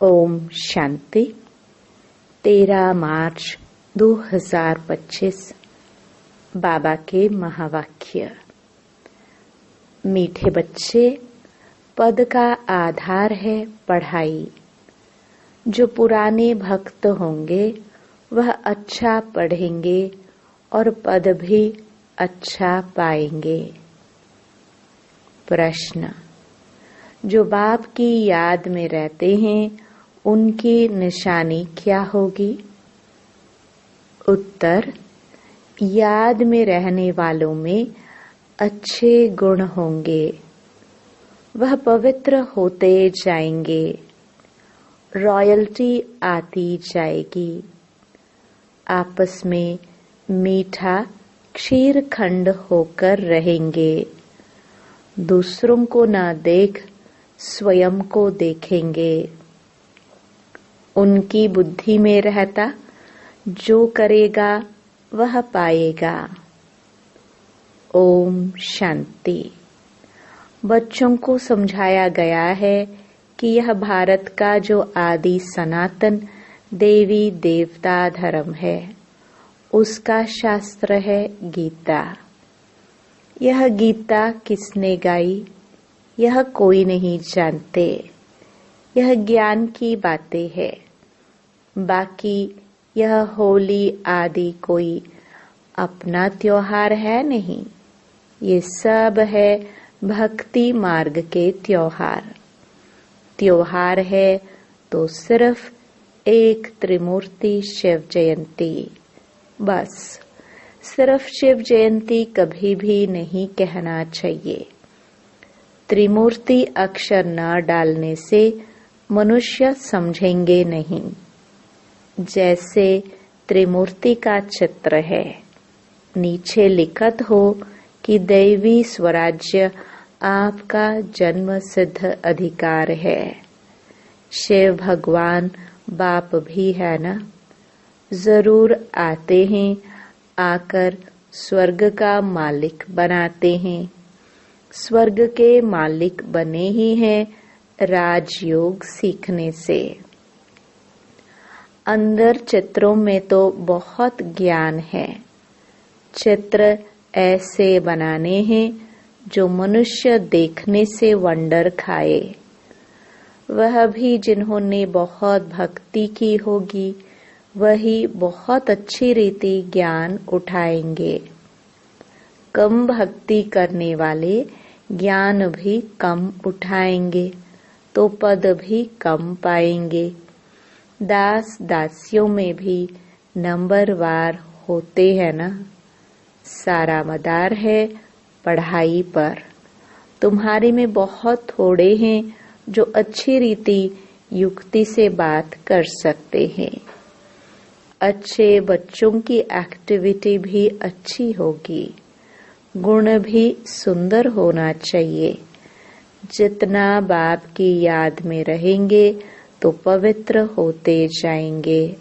ओम शांति। 13 मार्च 2025 बाबा के महावाक्य। मीठे बच्चे, पद का आधार है पढ़ाई। जो पुराने भक्त होंगे वह अच्छा पढ़ेंगे और पद भी अच्छा पाएंगे। प्रश्न: जो बाप की याद में रहते हैं उनकी निशानी क्या होगी? उत्तर: याद में रहने वालों में अच्छे गुण होंगे। वह पवित्र होते जाएंगे। रॉयल्टी आती जाएगी। आपस में मीठा क्षीरखंड होकर रहेंगे। दूसरों को न देख स्वयं को देखेंगे। उनकी बुद्धि में रहता जो करेगा वह पाएगा। ओम शांति। बच्चों को समझाया गया है कि यह भारत का जो आदि सनातन देवी देवता धर्म है उसका शास्त्र है गीता। यह गीता किसने गाई यह कोई नहीं जानते। यह ज्ञान की बातें है। बाकी यह होली आदि कोई अपना त्योहार है नहीं। ये सब है भक्ति मार्ग के त्योहार। त्योहार है तो सिर्फ एक त्रिमूर्ति शिव जयंती, बस। सिर्फ शिव जयंती कभी भी नहीं कहना चाहिए। त्रिमूर्ति अक्षर न डालने से मनुष्य समझेंगे नहीं। जैसे त्रिमूर्ति का चित्र है, नीचे लिखत हो कि दैवी स्वराज्य आपका जन्म सिद्ध अधिकार है। शिव भगवान बाप भी है ना, जरूर आते हैं, आकर स्वर्ग का मालिक बनाते हैं। स्वर्ग के मालिक बने ही हैं राजयोग सीखने से। अंदर चित्रों में तो बहुत ज्ञान है। चित्र ऐसे बनाने हैं जो मनुष्य देखने से वंडर खाए। वह भी जिन्होंने बहुत भक्ति की होगी वही बहुत अच्छी रीति ज्ञान उठाएंगे। कम भक्ति करने वाले ज्ञान भी कम उठाएंगे तो पद भी कम पाएंगे। दास दासियों में भी नंबरवार होते हैं ना। सारा मदार है पढ़ाई पर। तुम्हारे में बहुत थोड़े हैं जो अच्छी रीति युक्ति से बात कर सकते हैं। अच्छे बच्चों की एक्टिविटी भी अच्छी होगी। गुण भी सुंदर होना चाहिए। जितना बाप की याद में रहेंगे तो पवित्र होते जाएंगे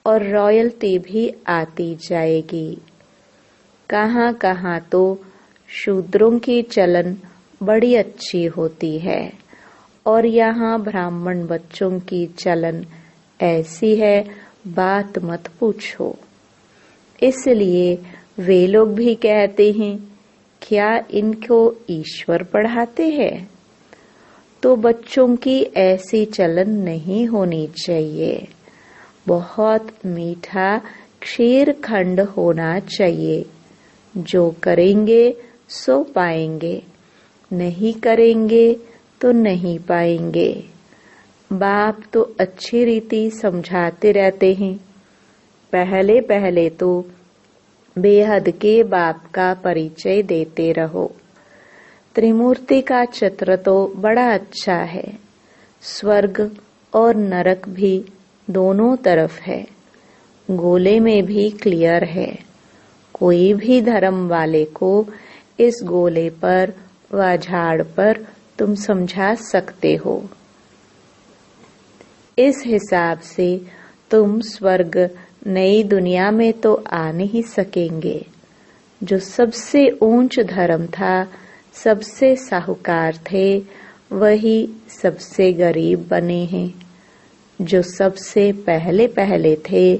और रॉयल्टी भी आती जाएगी। कहाँ कहाँ तो शूद्रों की चलन बड़ी अच्छी होती है और यहाँ ब्राह्मण बच्चों की चलन ऐसी है बात मत पूछो। इसलिए वे लोग भी कहते हैं क्या इनको ईश्वर पढ़ाते हैं? तो बच्चों की ऐसी चलन नहीं होनी चाहिए। बहुत मीठा क्षीरखंड होना चाहिए। जो करेंगे सो पाएंगे, नहीं करेंगे तो नहीं पाएंगे। बाप तो अच्छी रीति समझाते रहते हैं। पहले पहले तो बेहद के बाप का परिचय देते रहो। त्रिमूर्ति का चित्र तो बड़ा अच्छा है। स्वर्ग और नरक भी दोनों तरफ है। गोले में भी क्लियर है। कोई भी धर्म वाले को इस गोले पर व झाड़ पर तुम समझा सकते हो। इस हिसाब से तुम स्वर्ग नई दुनिया में तो आ नहीं सकेंगे। जो सबसे ऊंच धर्म था, सबसे साहूकार थे, वही सबसे गरीब बने हैं। जो सबसे पहले पहले थे,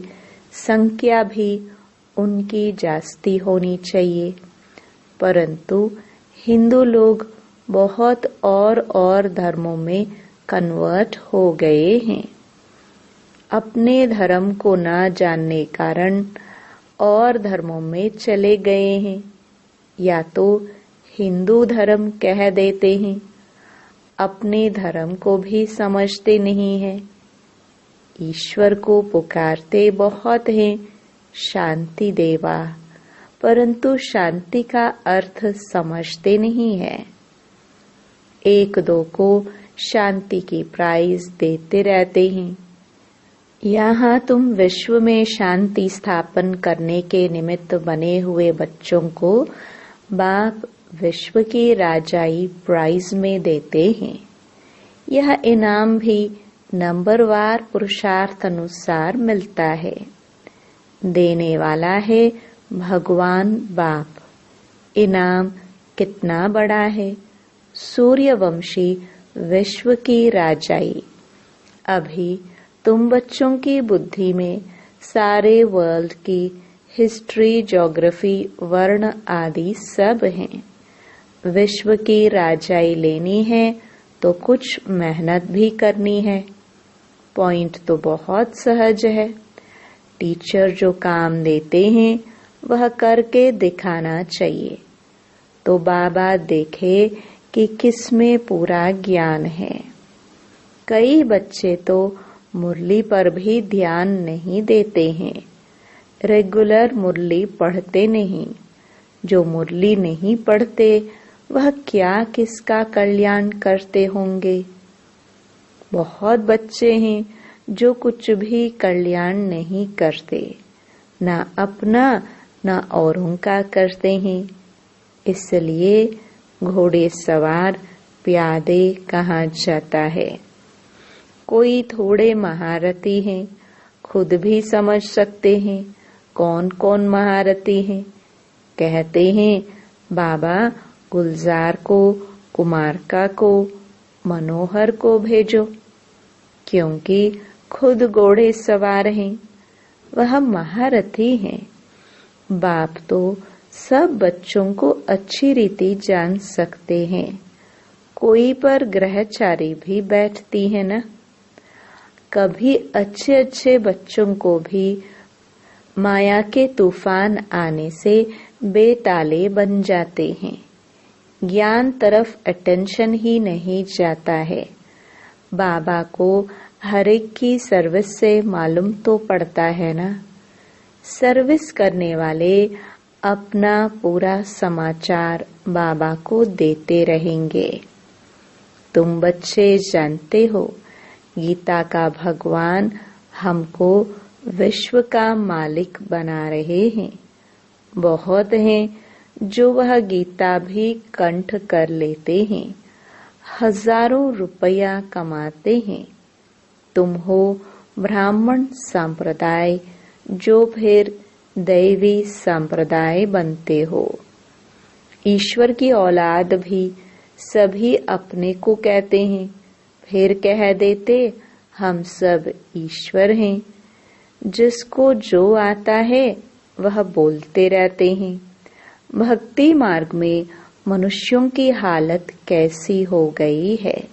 संख्या भी उनकी जास्ती होनी चाहिए। परंतु हिंदू लोग बहुत और धर्मों में कन्वर्ट हो गए हैं। अपने धर्म को न जानने कारण और धर्मों में चले गए हैं, या तो हिंदू धर्म कह देते हैं, अपने धर्म को भी समझते नहीं है। ईश्वर को पुकारते बहुत हैं, शांति देवा, परंतु शांति का अर्थ समझते नहीं है। एक दो को शांति की प्राइज देते रहते हैं। यहाँ तुम विश्व में शांति स्थापन करने के निमित्त बने हुए बच्चों को बाप विश्व की राजाई प्राइज में देते हैं। यह इनाम भी नंबरवार पुरुषार्थ अनुसार मिलता है। देने वाला है भगवान बाप। इनाम कितना बड़ा है। सूर्यवंशी विश्व की राजाई। अभी तुम बच्चों की बुद्धि में सारे वर्ल्ड की हिस्ट्री, ज्योग्राफी, वर्ण आदि सब हैं। विश्व की राजाई लेनी है तो कुछ मेहनत भी करनी है। पॉइंट तो बहुत सहज है। टीचर जो काम देते हैं वह करके दिखाना चाहिए, तो बाबा देखे कि किसमें पूरा ज्ञान है। कई बच्चे तो मुरली पर भी ध्यान नहीं देते हैं। रेगुलर मुरली पढ़ते नहीं। जो मुरली नहीं पढ़ते वह क्या किसका कल्याण करते होंगे। बहुत बच्चे हैं जो कुछ भी कल्याण नहीं करते, ना अपना ना औरों का करते हैं। इसलिए घोड़े सवार प्यादे कहा जाता है। कोई थोड़े महारथी हैं, खुद भी समझ सकते हैं कौन कौन महारथी हैं। कहते हैं बाबा गुलजार को, कुमारका को, मनोहर को भेजो, क्योंकि खुद घोड़े सवार हैं, वह महारथी हैं। बाप तो सब बच्चों को अच्छी रीति जान सकते हैं। कोई पर ग्रहचारी भी बैठती है ना। कभी अच्छे अच्छे बच्चों को भी माया के तूफान आने से बेताले बन जाते हैं। ज्ञान तरफ अटेंशन ही नहीं जाता है। बाबा को हर एक की सर्विस से मालूम तो पड़ता है ना। सर्विस करने वाले अपना पूरा समाचार बाबा को देते रहेंगे। तुम बच्चे जानते हो गीता का भगवान हमको विश्व का मालिक बना रहे हैं। बहुत हैं जो वह गीता भी कंठ कर लेते हैं, हजारों रुपया कमाते हैं। तुम हो ब्राह्मण संप्रदाय, जो फिर दैवी संप्रदाय बनते हो। ईश्वर की औलाद भी सभी अपने को कहते हैं, फिर कह देते हम सब ईश्वर हैं। जिसको जो आता है वह बोलते रहते हैं। भक्ति मार्ग में मनुष्यों की हालत कैसी हो गई है।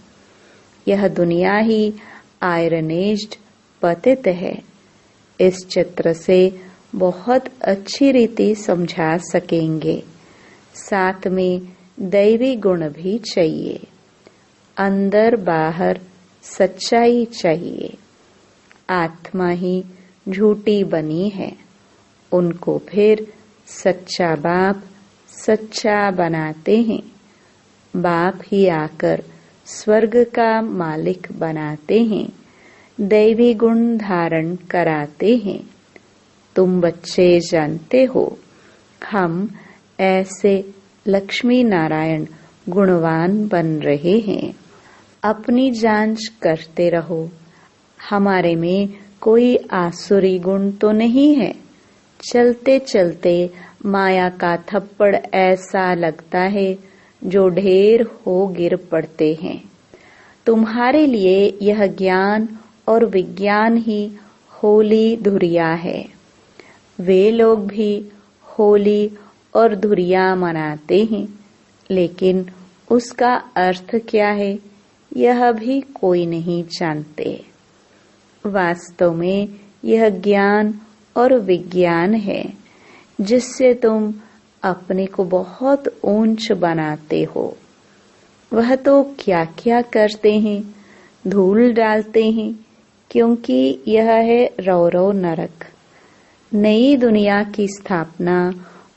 यह दुनिया ही आयरन एज्ड पतित है। इस चित्र से बहुत अच्छी रीति समझा सकेंगे। साथ में दैवी गुण भी चाहिए। अंदर बाहर सच्चाई चाहिए। आत्मा ही झूठी बनी है, उनको फिर सच्चा बाप सच्चा बनाते हैं। बाप ही आकर स्वर्ग का मालिक बनाते हैं, दैवी गुण धारण कराते हैं। तुम बच्चे जानते हो हम ऐसे लक्ष्मी नारायण गुणवान बन रहे हैं। अपनी जांच करते रहो, हमारे में कोई आसुरी गुण तो नहीं है। चलते चलते माया का थप्पड़ ऐसा लगता है जो ढेर हो गिर पड़ते हैं। तुम्हारे लिए यह ज्ञान और विज्ञान ही होली धुरिया है। वे लोग भी होली और धुरिया मनाते हैं, लेकिन उसका अर्थ क्या है यह भी कोई नहीं जानते। वास्तव में यह ज्ञान और विज्ञान है जिससे तुम अपने को बहुत ऊंच बनाते हो। वह तो क्या क्या करते हैं, धूल डालते हैं, क्योंकि यह है रौरव नरक। नई दुनिया की स्थापना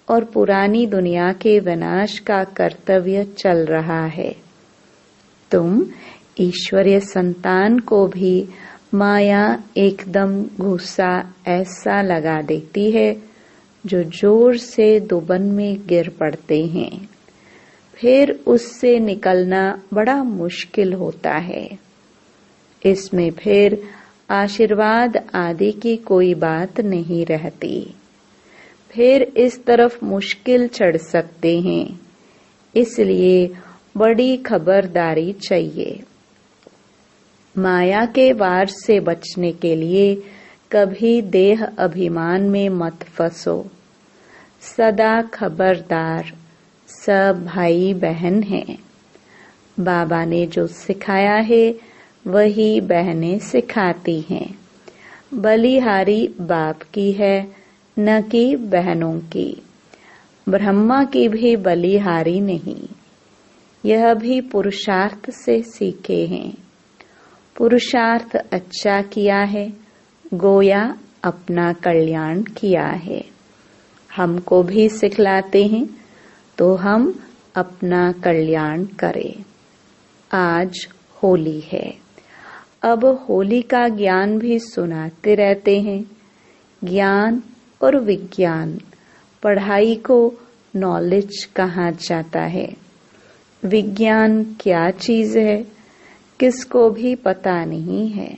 और पुरानी दुनिया के विनाश का कर्तव्य चल रहा है। तुम ईश्वरीय संतान को भी माया एकदम गुस्सा ऐसा लगा देती है जो जोर से दुबन में गिर पड़ते हैं। फिर उससे निकलना बड़ा मुश्किल होता है। इसमें फिर आशीर्वाद आदि की कोई बात नहीं रहती। फिर इस तरफ मुश्किल चढ़ सकते हैं, इसलिए बड़ी खबरदारी चाहिए। माया के वार से बचने के लिए कभी देह अभिमान में मत फंसो। सदा खबरदार, सब भाई बहन हैं। बाबा ने जो सिखाया है वही बहनें सिखाती हैं। बलिहारी बाप की है, न कि बहनों की। ब्रह्मा की भी बलिहारी नहीं, यह भी पुरुषार्थ से सीखे हैं। पुरुषार्थ अच्छा किया है, गोया अपना कल्याण किया है। हमको भी सिखलाते हैं तो हम अपना कल्याण करें। आज होली है, अब होली का ज्ञान भी सुनाते रहते हैं। ज्ञान और विज्ञान, पढ़ाई को नॉलेज कहा जाता है। विज्ञान क्या चीज है किसको भी पता नहीं है।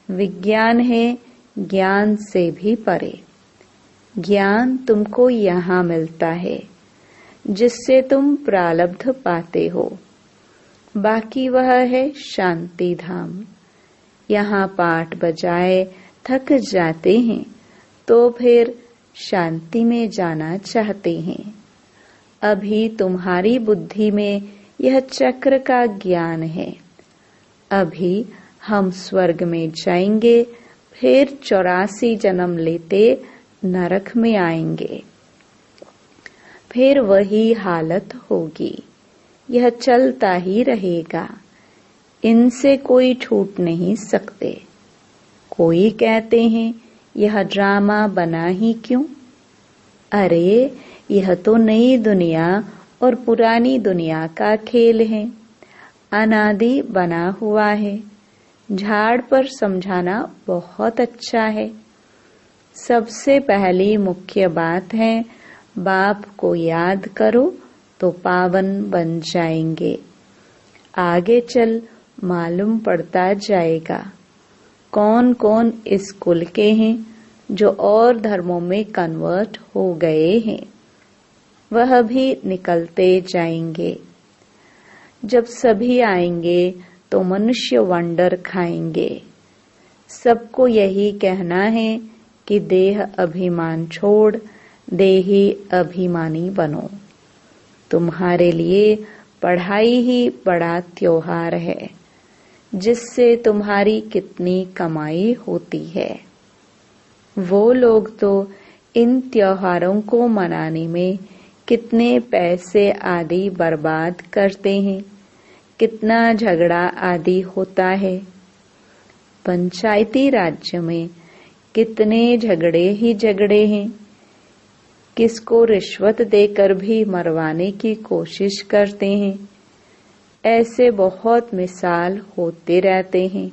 विज्ञान है ज्ञान से भी परे। ज्ञान तुमको यहाँ मिलता है जिससे तुम प्रारब्ध पाते हो। बाकी वह है शांति धाम। यहाँ पाठ बजाए थक जाते हैं तो फिर शांति में जाना चाहते हैं। अभी तुम्हारी बुद्धि में यह चक्र का ज्ञान है। अभी हम स्वर्ग में जाएंगे, फिर 84 जन्म लेते नरक में आएंगे। फिर वही हालत होगी। यह चलता ही रहेगा, इनसे कोई छूट नहीं सकते। कोई कहते हैं यह ड्रामा बना ही क्यों? अरे यह तो नई दुनिया और पुरानी दुनिया का खेल है। अनादि बना हुआ है। झाड़ पर समझाना बहुत अच्छा है। सबसे पहली मुख्य बात है बाप को याद करो तो पावन बन जाएंगे। आगे चल मालूम पड़ता जाएगा कौन कौन इस कुल के हैं जो और धर्मों में कन्वर्ट हो गए हैं। वह भी निकलते जाएंगे। जब सभी आएंगे तो मनुष्य वंडर खाएंगे। सबको यही कहना है कि देह अभिमान छोड़ देही अभिमानी बनो। तुम्हारे लिए पढ़ाई ही बड़ा त्योहार है जिससे तुम्हारी कितनी कमाई होती है। वो लोग तो इन त्योहारों को मनाने में कितने पैसे आदि बर्बाद करते हैं, कितना झगड़ा आदि होता है। पंचायती राज्य में कितने झगड़े ही झगड़े हैं। किसको रिश्वत देकर भी मरवाने की कोशिश करते हैं। ऐसे बहुत मिसाल होते रहते हैं।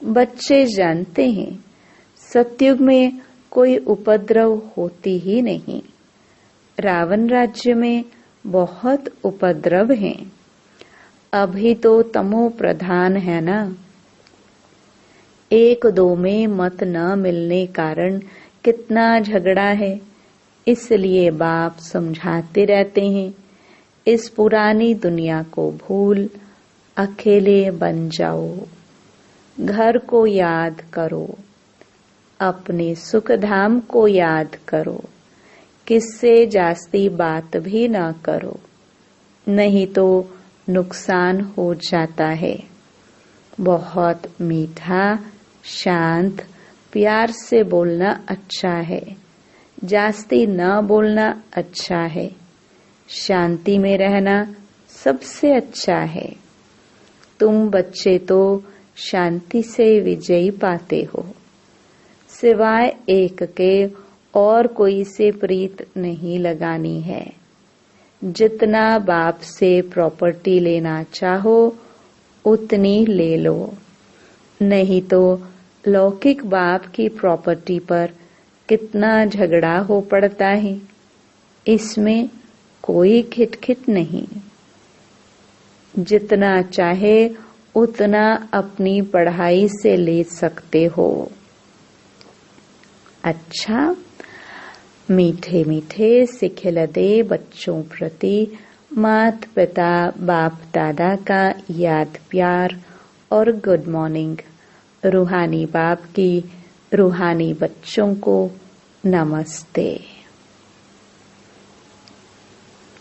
बच्चे जानते हैं सतयुग में कोई उपद्रव होती ही नहीं। रावण राज्य में बहुत उपद्रव हैं। अभी तो तमो प्रधान है ना। एक दो में मत न मिलने कारण कितना झगड़ा है। इसलिए बाप समझाते रहते हैं इस पुरानी दुनिया को भूल अकेले बन जाओ। घर को याद करो, अपने सुख धाम को याद करो, किससे जास्ती बात भी ना करो, नहीं तो नुकसान हो जाता है। बहुत मीठा, शांत, प्यार से बोलना अच्छा है, जास्ती न बोलना अच्छा है। शांति में रहना सबसे अच्छा है। तुम बच्चे तो शांति से विजयी पाते हो, सिवाय एक के और कोई से प्रीत नहीं लगानी है। जितना बाप से प्रॉपर्टी लेना चाहो उतनी ले लो, नहीं तो लौकिक बाप की प्रॉपर्टी पर कितना झगड़ा हो पड़ता है। इसमें कोई खिटखिट नहीं। जितना चाहे उतना अपनी पढ़ाई से ले सकते हो। अच्छा, मीठे मीठे सिखिलदे बच्चों प्रति माता पिता बाप दादा का याद प्यार और गुड मॉर्निंग। रूहानी बाप की रूहानी बच्चों को नमस्ते।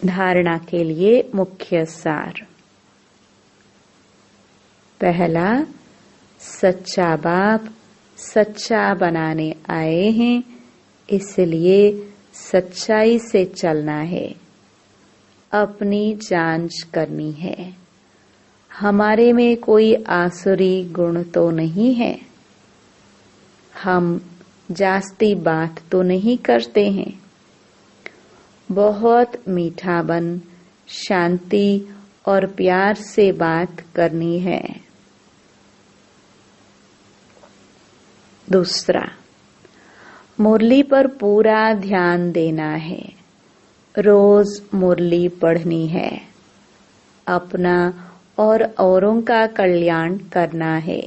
धारणा के लिए मुख्य सार। पहला, सच्चा बाप सच्चा बनाने आए हैं, इसलिए सच्चाई से चलना है, अपनी जांच करनी है। हमारे में कोई आसुरी गुण तो नहीं है, हम जास्ती बात तो नहीं करते हैं। बहुत मीठा बन शांति और प्यार से बात करनी है। दूसरा, मुरली पर पूरा ध्यान देना है, रोज मुरली पढ़नी है, अपना और औरों का कल्याण करना है।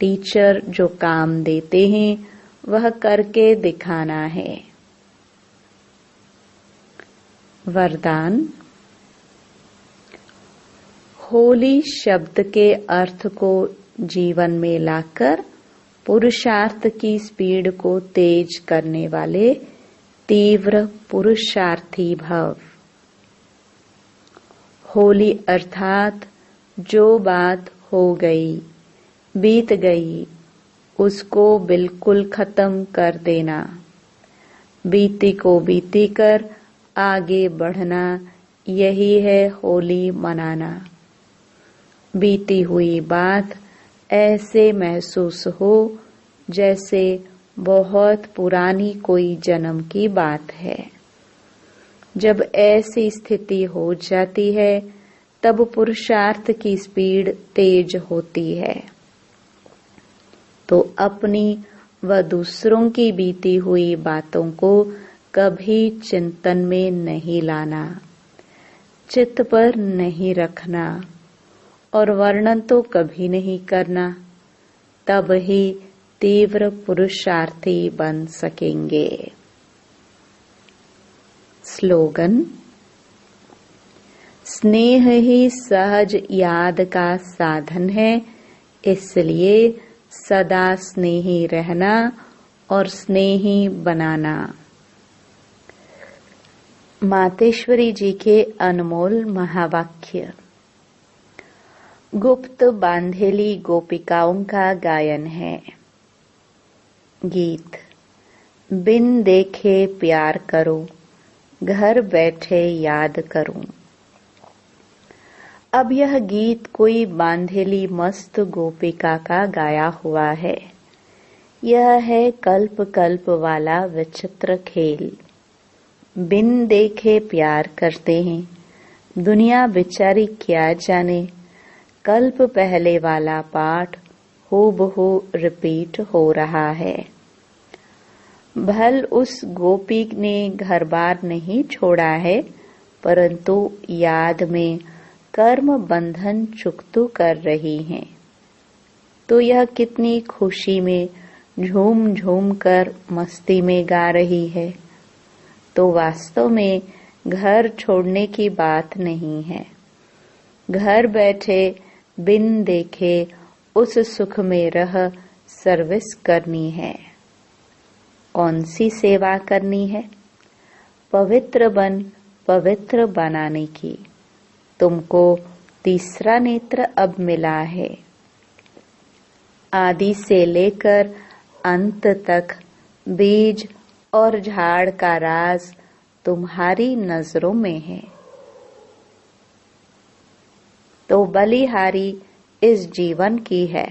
टीचर जो काम देते हैं वह करके दिखाना है। वरदान। होली शब्द के अर्थ को जीवन में लाकर पुरुषार्थ की स्पीड को तेज करने वाले तीव्र पुरुषार्थी भव। होली अर्थात जो बात हो गई, बीत गई, उसको बिल्कुल खत्म कर देना। बीती को बीती कर आगे बढ़ना, यही है होली मनाना। बीती हुई बात ऐसे महसूस हो जैसे बहुत पुरानी कोई जन्म की बात है। जब ऐसी स्थिति हो जाती है तब पुरुषार्थ की स्पीड तेज होती है। तो अपनी व दूसरों की बीती हुई बातों को कभी चिंतन में नहीं लाना, चित्त पर नहीं रखना और वर्णन तो कभी नहीं करना, तब ही तीव्र पुरुषार्थी बन सकेंगे। स्लोगन। स्नेह ही सहज याद का साधन है, इसलिए सदा स्नेही रहना और स्नेही बनाना। मातेश्वरी जी के अनमोल महावाक्य। गुप्त बांधेली गोपिकाओं का गायन है। गीत। बिन देखे प्यार करो, घर बैठे याद करूं। अब यह गीत कोई बांधेली मस्त गोपिका का गाया हुआ है। यह है कल्प कल्प वाला विचित्र खेल। बिन देखे प्यार करते हैं, दुनिया बेचारी क्या जाने। कल्प पहले वाला पाठ हूबहू रिपीट हो रहा है। भल उस गोपी ने घर बार नहीं छोड़ा है, परंतु याद में कर्म बंधन चुकतू कर रही हैं। तो यह कितनी खुशी में झूम झूम कर मस्ती में गा रही है। तो वास्तव में घर छोड़ने की बात नहीं है। घर बैठे बिन देखे उस सुख में रह सर्विस करनी है। कौन सी सेवा करनी है? पवित्र बन पवित्र बनाने की। तुमको तीसरा नेत्र अब मिला है। आदि से लेकर अंत तक बीज और झाड़ का राज तुम्हारी नजरों में है। तो बलिहारी इस जीवन की है।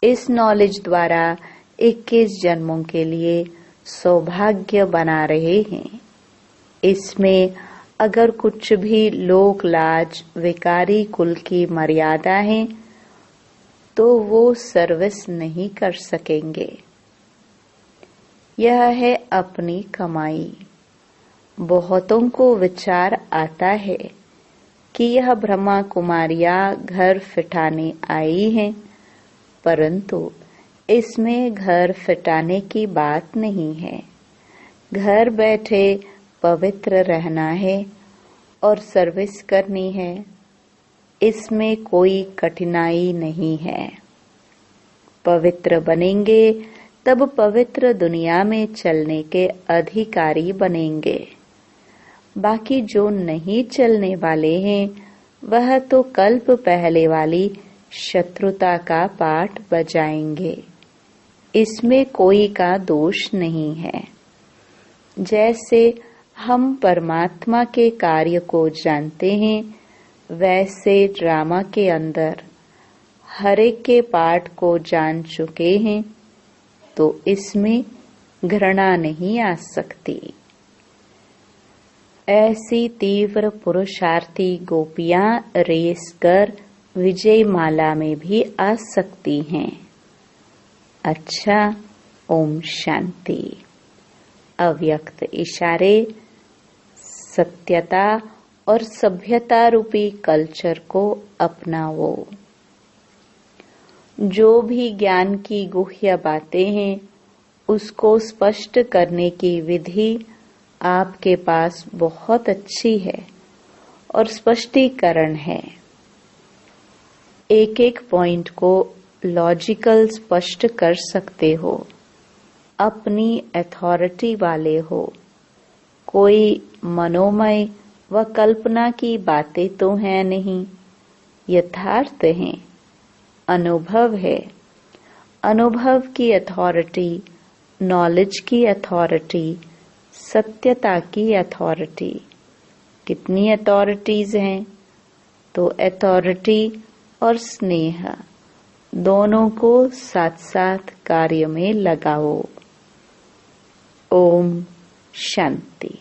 इस नॉलेज द्वारा 21 जन्मों के लिए सौभाग्य बना रहे हैं। इसमें अगर कुछ भी लोक लाज विकारी कुल की मर्यादा है तो वो सर्विस नहीं कर सकेंगे। यह है अपनी कमाई। बहुतों को विचार आता है कि यह ब्रह्मा कुमारियां घर फिटाने आई हैं, परंतु इसमें घर फिटाने की बात नहीं है। घर बैठे पवित्र रहना है और सर्विस करनी है। इसमें कोई कठिनाई नहीं है। पवित्र बनेंगे तब पवित्र दुनिया में चलने के अधिकारी बनेंगे। बाकी जो नहीं चलने वाले हैं वह तो कल्प पहले वाली शत्रुता का पाठ बजाएंगे। इसमें कोई का दोष नहीं है। जैसे हम परमात्मा के कार्य को जानते हैं, वैसे ड्रामा के अंदर हर एक के पाठ को जान चुके हैं, तो इसमें घृणा नहीं आ सकती। ऐसी तीव्र पुरुषार्थी गोपियां रेस कर विजय माला में भी आ सकती हैं। अच्छा, ओम शांति। अव्यक्त इशारे सत्यता और सभ्यता रूपी कल्चर को अपनाओ। जो भी ज्ञान की गुह्य बातें हैं उसको स्पष्ट करने की विधि आपके पास बहुत अच्छी है और स्पष्टीकरण है। एक एक पॉइंट को लॉजिकल स्पष्ट कर सकते हो। अपनी अथॉरिटी वाले हो। कोई मनोमय व कल्पना की बातें तो हैं नहीं, यथार्थ हैं। अनुभव है। अनुभव की अथॉरिटी, नॉलेज की अथॉरिटी, सत्यता की अथॉरिटी। कितनी अथॉरिटीज हैं? तो अथॉरिटी और स्नेह दोनों को साथ साथ कार्य में लगाओ। ओम शांति।